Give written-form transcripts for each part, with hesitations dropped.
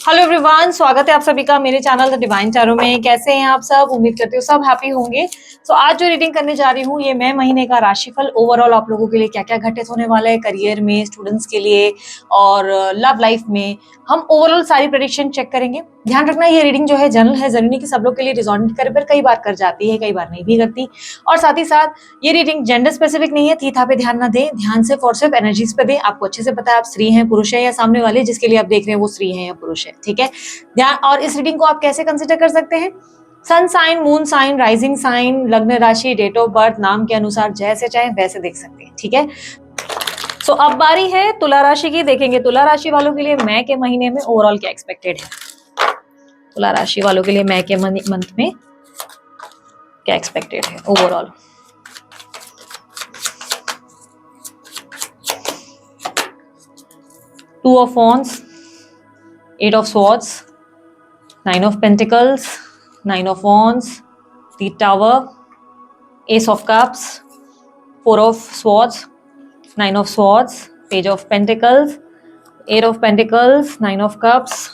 Hello everyone, स्वागत है आप सभी का मेरे चैनल द डिवाइन टैरो में। कैसे हैं आप सब? उम्मीद करती हूँ सब हैप्पी होंगे। तो आज जो रीडिंग करने जा रही हूँ ये मई महीने का राशिफल ओवरऑल आप लोगों के लिए क्या क्या घटित होने वाला है करियर में, स्टूडेंट्स के लिए और लव लाइफ में। हम ओवरऑल सारी प्रेडिक्शन चेक करेंगे। ध्यान रखना ये रीडिंग जो है जनरल है, जरूरी नहीं कि सब लोग के लिए रिजोनेट करे, पर कई बार कर जाती है, कई बार नहीं भी करती। और साथ ही साथ ये रीडिंग जेंडर स्पेसिफिक नहीं है, थीथा पे ध्यान ना दें, ध्यान सिर्फ और सिर्फ एनर्जीज पे दें। आपको अच्छे से पता है आप स्त्री हैं पुरुष है, या सामने वाले जिसके लिए आप देख रहे हैं वो स्त्री है या पुरुष है, ठीक है। ध्यान। और इस रीडिंग को आप कैसे कंसिडर कर सकते हैं? Sun sign, moon sign, rising sign, लग्न राशि, डेट ऑफ बर्थ, नाम के अनुसार जैसे चाहे वैसे देख सकते हैं, ठीक है। सो अब बारी है तुला राशि की। देखेंगे तुला राशि वालों के लिए मई के महीने में ओवरऑल क्या एक्सपेक्टेड है। तुला राशि वालों के लिए मई के मंथ में क्या एक्सपेक्टेड है overall. Two of wands, eight of swords, nine of pentacles, nine of wands, the tower, ace of cups, four of swords, nine of swords, page of pentacles, eight of pentacles, nine of cups,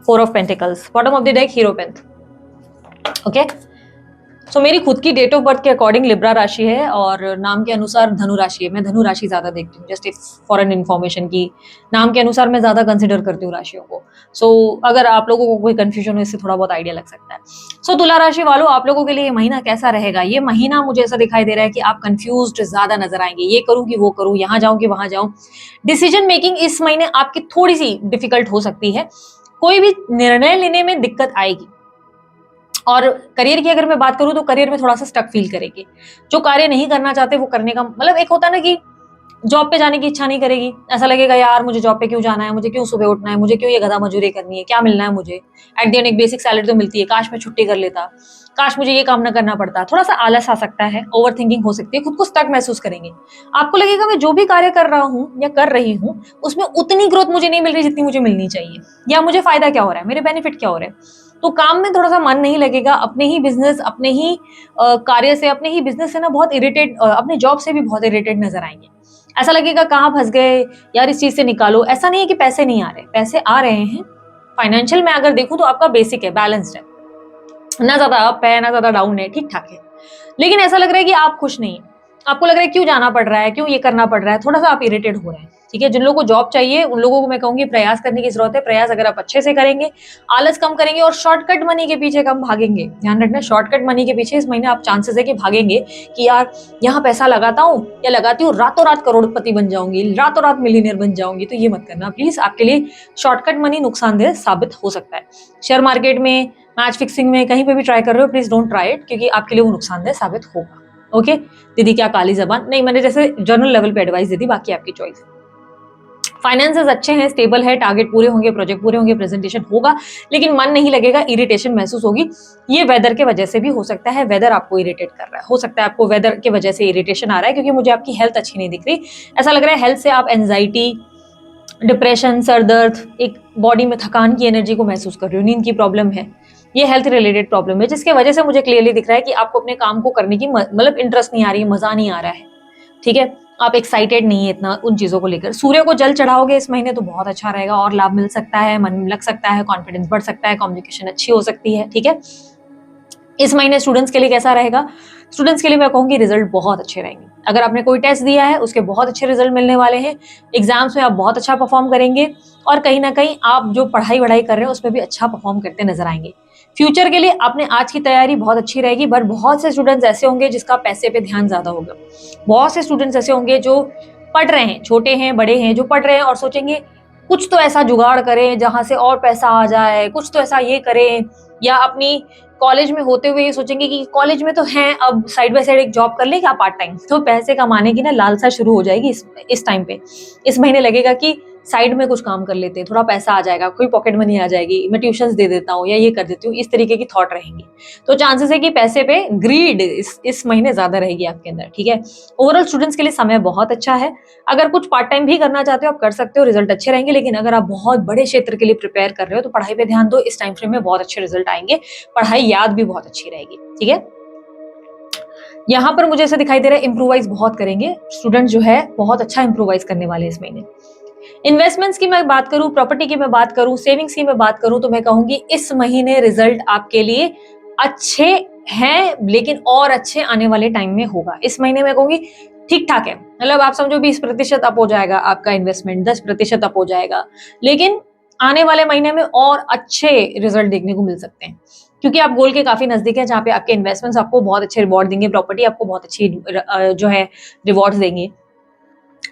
four of pentacles. Bottom of the deck hierophant. Okay, so मेरी खुद की date of birth के according Libra राशि है और नाम के अनुसार धनु राशि है। मैं धनु राशि ज्यादा देखती हूँ, जस्ट फॉर एन इन्फॉर्मेशन की नाम के अनुसार मैं ज्यादा कंसिडर करती हूँ राशियों को। सो अगर आप लोगों को कोई कंफ्यूजन हो, इससे थोड़ा बहुत आइडिया लग सकता है। सो तुला राशि वालों, आप लोगों के लिए ये महीना कैसा रहेगा? ये महीना मुझे ऐसा दिखाई दे रहा है कि आप कंफ्यूज्ड ज्यादा नजर आएंगे। ये करूँ कि वो करूँ, यहाँ जाऊँ कि वहां जाऊँ। डिसीजन मेकिंग इस महीने आपकी थोड़ी सी डिफिकल्ट हो सकती है। कोई भी निर्णय लेने में दिक्कत आएगी। और करियर की अगर मैं बात करूं तो करियर में थोड़ा सा स्टक फील करेंगे। जो कार्य नहीं करना चाहते वो करने का मतलब, एक होता है ना कि जॉब पे जाने की इच्छा नहीं करेगी। ऐसा लगेगा यार मुझे जॉब पे क्यों जाना है, मुझे क्यों सुबह उठना है, मुझे क्यों ये गधा मजूरी करनी है, क्या मिलना है मुझे। एट द एंड एक बेसिक सैलरी तो मिलती है, काश मैं छुट्टी कर लेता, काश मुझे ये काम ना करना पड़ता। थोड़ा सा आलस आ सकता है, ओवर थिंकिंग हो सकती है, खुद को स्टक महसूस करेंगे। आपको लगेगा मैं जो भी कार्य कर रहा हूँ या कर रही हूँ उसमें उतनी ग्रोथ मुझे नहीं मिल रही जितनी मुझे मिलनी चाहिए, या मुझे फायदा क्या हो रहा है, मेरे बेनिफिट क्या हो रहे हैं। तो काम में थोड़ा सा मन नहीं लगेगा, अपने ही बिजनेस, अपने ही कार्य से, अपने ही बिजनेस से ना बहुत इरिटेट, अपने जॉब से भी बहुत इरिटेट नजर आएंगे। ऐसा लगेगा कहाँ फंस गए यार, इस चीज से निकालो। ऐसा नहीं है कि पैसे नहीं आ रहे, पैसे आ रहे हैं। फाइनेंशियल में अगर देखूं तो आपका बेसिक है, बैलेंस्ड है, ना ज्यादा अप है ना ज्यादा डाउन है, ठीक ठाक है। लेकिन ऐसा लग रहा है कि आप खुश नहीं है। आपको लग रहा है क्यों जाना पड़ रहा है, क्यों ये करना पड़ रहा है, थोड़ा सा आप इरिटेट हो रहे हैं, ठीक है। जिन लोगों को जॉब चाहिए उन लोगों को मैं कहूंगी प्रयास करने की जरूरत है। प्रयास अगर आप अच्छे से करेंगे, आलस कम करेंगे और शॉर्टकट मनी के पीछे कम भागेंगे। ध्यान रखना, शॉर्टकट मनी के पीछे इस महीने आप चांसेस है कि भागेंगे कि यार यहाँ पैसा लगाता हूँ या लगाती हूँ, रातों रात करोड़पति बन जाऊंगी, रातों रात मिलीनियर बन जाऊंगी। तो ये मत करना प्लीज, आपके लिए शॉर्टकट मनी नुकसानदेह साबित हो सकता है। शेयर मार्केट में, मैच फिक्सिंग में, कहीं पे भी ट्राई कर रहे हो, प्लीज डोंट ट्राई इट, क्योंकि आपके लिए वो नुकसानदेह साबित होगा। ओके दीदी, क्या काली जबान नहीं, मैंने जैसे जनरल लेवल पे एडवाइस दी थी, बाकी आपकी चॉइस है। फाइनेंसेस अच्छे हैं, स्टेबल है, टारगेट पूरे होंगे, प्रोजेक्ट पूरे होंगे, प्रेजेंटेशन होगा, लेकिन मन नहीं लगेगा, इरिटेशन महसूस होगी। ये वेदर के वजह से भी हो सकता है, वेदर आपको इरिटेट कर रहा है, हो सकता है आपको वेदर के वजह से इरिटेशन आ रहा है, क्योंकि मुझे आपकी हेल्थ अच्छी नहीं दिख रही। ऐसा लग रहा है हेल्थ से आप एंजाइटी, डिप्रेशन, सर दर्द, एक बॉडी में थकान की एनर्जी को महसूस कर रही हो, नींद की प्रॉब्लम है। ये हेल्थ रिलेटेड प्रॉब्लम है, जिसके वजह से मुझे क्लियरली दिख रहा है कि आपको अपने काम को करने की मतलब इंटरेस्ट नहीं आ रही है, मजा नहीं आ रहा है, ठीक है। आप एक्साइटेड नहीं है इतना उन चीजों को लेकर। सूर्य को जल चढ़ाओगे इस महीने तो बहुत अच्छा रहेगा और लाभ मिल सकता है, मन लग सकता है, कॉन्फिडेंस बढ़ सकता है, कम्युनिकेशन अच्छी हो सकती है, ठीक है। इस महीने स्टूडेंट्स के लिए कैसा रहेगा? स्टूडेंट्स के लिए मैं कहूंगी रिजल्ट बहुत अच्छे रहेंगे। अगर आपने कोई टेस्ट दिया है उसके बहुत अच्छे रिजल्ट मिलने वाले हैं। एग्जाम्स में आप बहुत अच्छा परफॉर्म करेंगे और कहीं ना कहीं आप जो पढ़ाई वढ़ाई कर रहे हैं उसमें भी अच्छा परफॉर्म करते नजर आएंगे। फ्यूचर के लिए आपने आज की तैयारी बहुत अच्छी रहेगी, बट बहुत से स्टूडेंट्स ऐसे होंगे जिसका पैसे पे ध्यान ज्यादा होगा। बहुत से स्टूडेंट्स ऐसे होंगे जो पढ़ रहे हैं, छोटे हैं बड़े हैं, जो पढ़ रहे हैं और सोचेंगे कुछ तो ऐसा जुगाड़ करें जहां से और पैसा आ जाए, कुछ तो ऐसा ये करें, या अपनी कॉलेज में होते हुए ये सोचेंगे कि कॉलेज में तो हैं, अब साइड बाय साइड एक जॉब कर ले क्या पार्ट टाइम। तो पैसे कमाने की ना लालसा शुरू हो जाएगी इस टाइम पे। इस महीने लगेगा कि साइड में कुछ काम कर लेते हैं, थोड़ा पैसा आ जाएगा, कोई पॉकेट मनी आ जाएगी, मैं ट्यूशंस दे देता हूँ या ये कर देती हूँ, इस तरीके की थॉट रहेंगी। तो चांसेस है कि पैसे पे ग्रीड इस महीने ज्यादा रहेगी आपके अंदर, ठीक है। ओवरऑल स्टूडेंट्स के लिए समय बहुत अच्छा है। अगर कुछ पार्ट टाइम भी करना चाहते हो आप कर सकते हो, रिजल्ट अच्छे रहेंगे। लेकिन अगर आप बहुत बड़े क्षेत्र के लिए प्रिपेयर कर रहे हो तो पढ़ाई पे ध्यान दो, इस टाइम फ्रेम में बहुत अच्छे रिजल्ट आएंगे, पढ़ाई याद भी बहुत अच्छी रहेगी, ठीक है। यहाँ पर मुझे ऐसा दिखाई दे रहा है इम्प्रोवाइज बहुत करेंगे स्टूडेंट, जो है बहुत अच्छा इम्प्रोवाइज करने वाले इस महीने। इन्वेस्टमेंट्स की मैं बात करूं, प्रॉपर्टी की मैं बात करूं, सेविंग्स की मैं बात करूं, तो मैं कहूंगी इस महीने रिजल्ट आपके लिए अच्छे हैं, लेकिन और अच्छे आने वाले टाइम में होगा। इस महीने में कहूंगी ठीक ठाक है, मतलब आप समझो 20% अप हो जाएगा आपका इन्वेस्टमेंट, 10% अप हो जाएगा, लेकिन आने वाले महीने में और अच्छे रिजल्ट देखने को मिल सकते हैं, क्योंकि आप गोल के काफी नजदीक है, जहां पे आपके इन्वेस्टमेंट्स आपको बहुत अच्छे रिवॉर्ड देंगे, प्रॉपर्टी आपको बहुत अच्छी जो है रिवॉर्ड्स देंगे।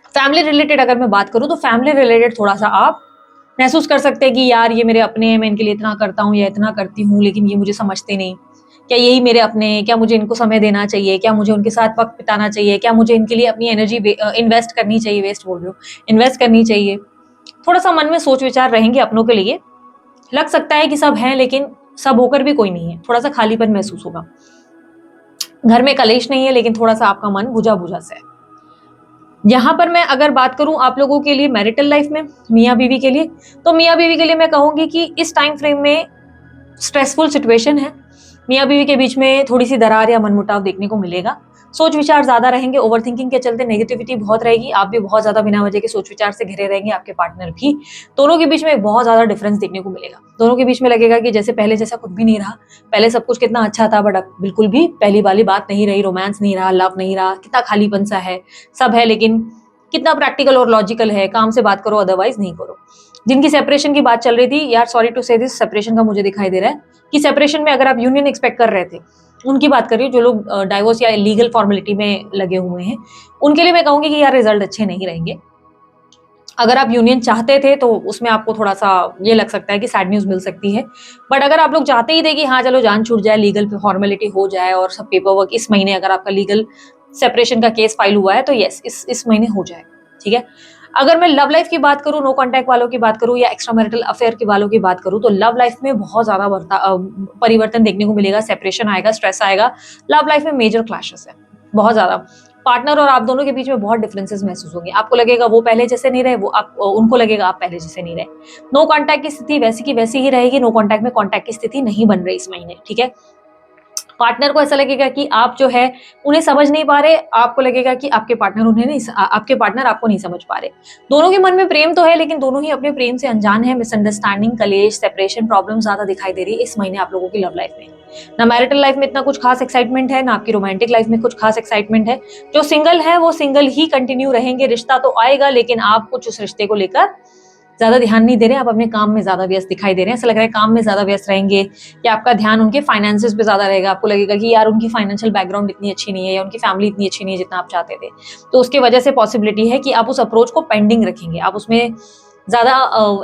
फैमिली रिलेटेड अगर मैं बात करूं, तो फैमिली रिलेटेड थोड़ा सा आप महसूस कर सकते हैं कि यार ये मेरे अपने हैं, मैं इनके लिए इतना करता हूँ या इतना करती हूँ, लेकिन ये मुझे समझते नहीं। क्या यही मेरे अपने हैं? क्या मुझे इनको समय देना चाहिए? क्या मुझे उनके साथ वक्त बिताना चाहिए? क्या मुझे इनके लिए अपनी एनर्जी इन्वेस्ट करनी चाहिए? वेस्ट बोल रही हूँ, इन्वेस्ट करनी चाहिए। थोड़ा सा मन में सोच विचार रहेंगे अपनों के लिए। लग सकता है कि सब हैं, लेकिन सब होकर भी कोई नहीं है, थोड़ा सा खालीपन महसूस होगा। घर में कलेश नहीं है, लेकिन थोड़ा सा आपका मन बुझा बुझा सा है। यहां पर मैं अगर बात करूं आप लोगों के लिए मैरिटल लाइफ में, मियाँ बीवी के लिए, तो मियाँ बीवी के लिए मैं कहूंगी कि इस टाइम फ्रेम में स्ट्रेसफुल सिचुएशन है। मियाँ बीवी के बीच में थोड़ी सी दरार या मनमुटाव देखने को मिलेगा। सोच विचार ज्यादा रहेंगे, ओवर थिंकिंग के चलते नेगेटिविटी बहुत रहेगी, आप भी बहुत ज्यादा बिना वजह के सोच विचार से घिरे रहेंगे, आपके पार्टनर भी। दोनों के बीच में बहुत ज्यादा डिफरेंस देखने को मिलेगा। दोनों के बीच में लगेगा कि जैसे पहले जैसा कुछ भी नहीं रहा, पहले सब कुछ कितना अच्छा था, बट अब बिल्कुल भी पहली वाली बात नहीं रही, रोमांस नहीं रहा, लव नहीं रहा, कितना खालीपन सा है। सब है, लेकिन कितना प्रैक्टिकल और लॉजिकल है, काम से बात करो, अदरवाइज नहीं करो। जिनकी सेपरेशन की बात चल रही थी, यार सॉरी टू से दिस, सेपरेशन का मुझे दिखाई दे रहा है कि सेपरेशन में अगर आप यूनियन एक्सपेक्ट कर रहे थे, उनकी बात कर रही हूँ, जो लोग डाइवोर्स या लीगल फॉर्मेलिटी में लगे हुए हैं, उनके लिए मैं कहूंगी कि यार रिजल्ट अच्छे नहीं रहेंगे। अगर आप यूनियन चाहते थे तो उसमें आपको थोड़ा सा ये लग सकता है कि सैड न्यूज मिल सकती है, बट अगर आप लोग चाहते ही थे कि हाँ चलो जान छूट जाए, लीगल फॉर्मेलिटी हो जाए और सब पेपर वर्क इस महीने, अगर आपका लीगल सेपरेशन का केस फाइल हुआ है तो यस, इस महीने हो जाएगा, ठीक है। अगर मैं लव लाइफ की बात करूं, नो कॉन्टैक्ट वालों की बात करूं या एक्स्ट्रा मैरिटल अफेयर के वालों की बात करूं, तो लव लाइफ में बहुत ज्यादा परिवर्तन देखने को मिलेगा, सेपरेशन आएगा, स्ट्रेस आएगा। लव लाइफ में मेजर क्लैशेस है, बहुत ज्यादा। पार्टनर और आप दोनों के बीच में बहुत डिफरेंसेस महसूस होंगे। आपको लगेगा वो पहले जैसे नहीं रहे, वो आप उनको लगेगा आप पहले जैसे नहीं रहे। नो कॉन्टैक्ट की स्थिति वैसी की वैसी ही रहेगी, नो कॉन्टैक्ट में कॉन्टैक्ट की स्थिति नहीं बन रही इस महीने, ठीक है। पार्टनर को ऐसा लगेगा कि आप जो है उन्हें समझ नहीं पा रहे, आपको लगेगा कि आपके पार्टनर उन्हें नहीं, आपके पार्टनर आपको नहीं समझ पा रहे। दोनों के मन में प्रेम तो है, लेकिन दोनों ही अपने प्रेम से अनजान है। मिसअंडरस्टैंडिंग, कलेश, सेपरेशन प्रॉब्लम ज्यादा दिखाई दे रही है इस महीने आप लोगों की लव लाइफ में। ना मैरिटल लाइफ में इतना कुछ खास एक्साइटमेंट है, ना आपकी रोमांटिक लाइफ में कुछ खास एक्साइटमेंट है। जो सिंगल है वो सिंगल ही कंटिन्यू रहेंगे, रिश्ता तो आएगा, लेकिन आप कुछ उस रिश्ते को लेकर ज्यादा ध्यान नहीं दे रहे हैं, आप अपने काम में ज्यादा व्यस्त दिखाई दे रहे हैं। ऐसा लग रहा है काम में ज्यादा व्यस्त रहेंगे, या आपका ध्यान उनके फाइनेंसेस पे ज्यादा रहेगा। आपको लगेगा कि यार उनकी फाइनेंशियल बैकग्राउंड इतनी अच्छी नहीं है, या उनकी फैमिली इतनी अच्छी नहीं है जितना आप चाहते थे, तो उसकी वजह से पॉसिबिलिटी है कि आप उस अप्रोच को पेंडिंग रखेंगे, आप उसमें ज्यादा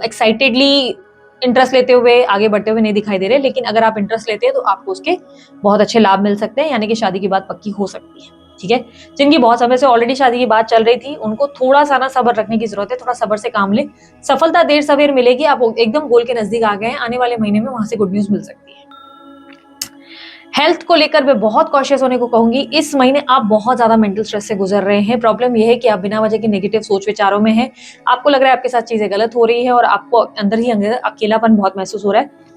एक्साइटेडली इंटरेस्ट लेते हुए आगे बढ़ते हुए नहीं दिखाई दे रहे। लेकिन अगर आप इंटरेस्ट लेते हैं तो आपको उसके बहुत अच्छे लाभ मिल सकते हैं, यानी कि शादी की बात पक्की हो सकती है, ठीक है। जिनकी बहुत समय से ऑलरेडी शादी की बात चल रही थी, उनको थोड़ा सा ना सब्र रखने की जरूरत है, थोड़ा सब्र से काम ले। सफलता देर सवेर मिलेगी, आप एकदम गोल के नजदीक आ गए हैं, आने वाले महीने में वहां से गुड न्यूज मिल सकती है। हेल्थ को लेकर मैं बहुत कॉशियस होने को कहूंगी। इस महीने आप बहुत ज्यादा मेंटल स्ट्रेस से गुजर रहे हैं। प्रॉब्लम यह है कि आप बिना वजह के नेगेटिव सोच विचारों में हैं। आपको लग रहा है आपके साथ चीजें गलत हो रही है, और आपको अंदर ही अंदर अकेलापन बहुत महसूस हो रहा है।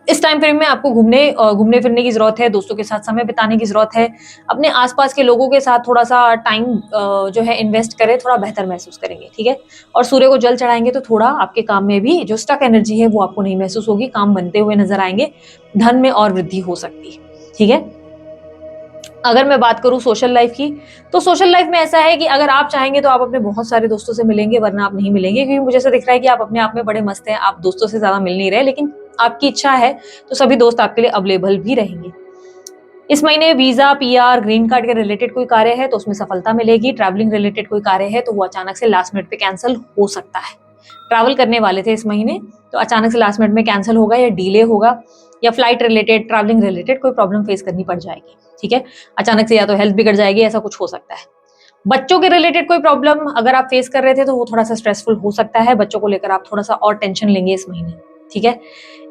इस टाइम फ्रेम में आपको घूमने फिरने की जरूरत है, दोस्तों के साथ समय बिताने की जरूरत है। अपने आसपास के लोगों के साथ थोड़ा सा टाइम जो है इन्वेस्ट करें, थोड़ा बेहतर महसूस करेंगे, ठीक है। और सूर्य को जल चढ़ाएंगे तो थोड़ा आपके काम में भी जो स्टक एनर्जी है वो आपको नहीं महसूस होगी, काम बनते हुए नजर आएंगे, धन में और वृद्धि हो सकती है, ठीक है। अगर मैं बात करूं सोशल लाइफ की, तो सोशल लाइफ में ऐसा है कि अगर आप चाहेंगे तो आप अपने बहुत सारे दोस्तों से मिलेंगे, वरना आप नहीं मिलेंगे, क्योंकि मुझे ऐसा दिख रहा है कि आप अपने आप में बड़े मस्त हैं, आप दोस्तों से ज्यादा मिल नहीं रहे। लेकिन आपकी इच्छा है तो सभी दोस्त आपके लिए अवेलेबल भी रहेंगे। इस महीने वीजा, पीआर, ग्रीन कार्ड के रिलेटेड कोई कार्य है तो उसमें सफलता मिलेगी। ट्रैवलिंग रिलेटेड कोई कार्य है तो वो अचानक से लास्ट मिनट पे कैंसिल हो सकता है। ट्रैवल करने वाले थे इस महीने, तो अचानक से लास्ट मिनट में कैंसिल होगा या डिले होगा, या फ्लाइट रिलेटेड, ट्रैवलिंग रिलेटेड कोई प्रॉब्लम फेस करनी पड़ जाएगी, ठीक है। अचानक से या तो हेल्थ बिगड़ जाएगी, ऐसा कुछ हो सकता है। बच्चों के रिलेटेड कोई प्रॉब्लम अगर आप फेस कर रहे थे तो वो थोड़ा सा स्ट्रेसफुल हो सकता है। बच्चों को लेकर आप थोड़ा सा और टेंशन लेंगे इस महीने, ठीक है।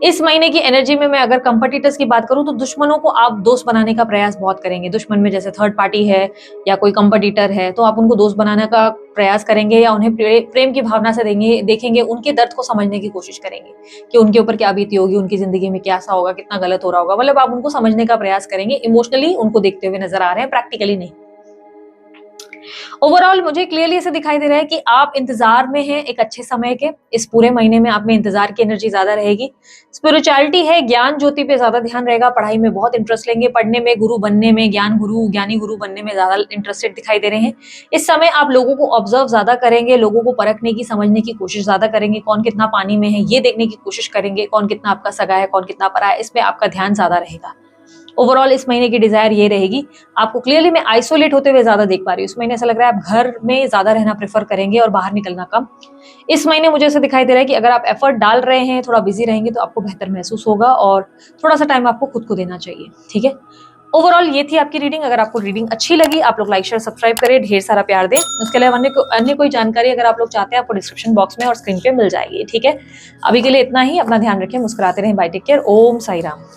इस महीने की एनर्जी में मैं अगर कंपटीटर्स की बात करूं, तो दुश्मनों को आप दोस्त बनाने का प्रयास बहुत करेंगे। दुश्मन में जैसे थर्ड पार्टी है या कोई कंपटीटर है, तो आप उनको दोस्त बनाने का प्रयास करेंगे, या उन्हें प्रेम की भावना से देखेंगे, उनके दर्द को समझने की कोशिश करेंगे कि उनके ऊपर क्या बीती होगी, उनकी जिंदगी में क्या सा होगा, कितना गलत हो रहा होगा। मतलब आप उनको समझने का प्रयास करेंगे, इमोशनली उनको देखते हुए नजर आ रहे हैं, प्रैक्टिकली नहीं। ओवरऑल मुझे क्लियरली ऐसे दिखाई दे रहा है कि आप इंतजार में हैं एक अच्छे समय के। इस पूरे महीने में आप में इंतजार की एनर्जी ज्यादा रहेगी। स्पिरिचुअलिटी है, ज्ञान ज्योति पे ज्यादा ध्यान रहेगा, पढ़ाई में बहुत इंटरेस्ट लेंगे, पढ़ने में, गुरु बनने में, ज्ञान गुरु ज्ञानी गुरु बनने में ज्यादा इंटरेस्टेड दिखाई दे रहे हैं। इस समय आप लोगों को ऑब्जर्व ज्यादा करेंगे, लोगों को परखने की, समझने की कोशिश ज्यादा करेंगे, कौन कितना पानी में है ये देखने की कोशिश करेंगे, कौन कितना आपका सगा है, कौन कितना परा है, इसमें आपका ध्यान ज्यादा रहेगा। ओवरऑल इस महीने की डिजायर ये रहेगी, आपको क्लियरली मैं आइसोलेट होते हुए ज्यादा देख पा रही हूँ। इस महीने ऐसा लग रहा है आप घर में ज्यादा रहना प्रेफर करेंगे और बाहर निकलना कम। इस महीने मुझे ऐसा दिखाई दे रहा है कि अगर आप एफर्ट डाल रहे हैं, थोड़ा बिजी रहेंगे तो आपको बेहतर महसूस होगा और थोड़ा सा टाइम आपको खुद को देना चाहिए। ठीक है, ओवरऑल ये थी आपकी रीडिंग। अगर आपको रीडिंग अच्छी लगी, आप लोग लाइक शेयर सब्सक्राइब करें, ढेर सारा प्यार दें। उसके अलावा अन्य कोई जानकारी अगर आप लोग चाहते हैं, आपको डिस्क्रिप्शन बॉक्स में और स्क्रीन पे मिल जाएगी। ठीक है, अभी के लिए इतना ही। अपना ध्यान रखें, मुस्कुराते रहें। Bye, take care. Om Sai Ram.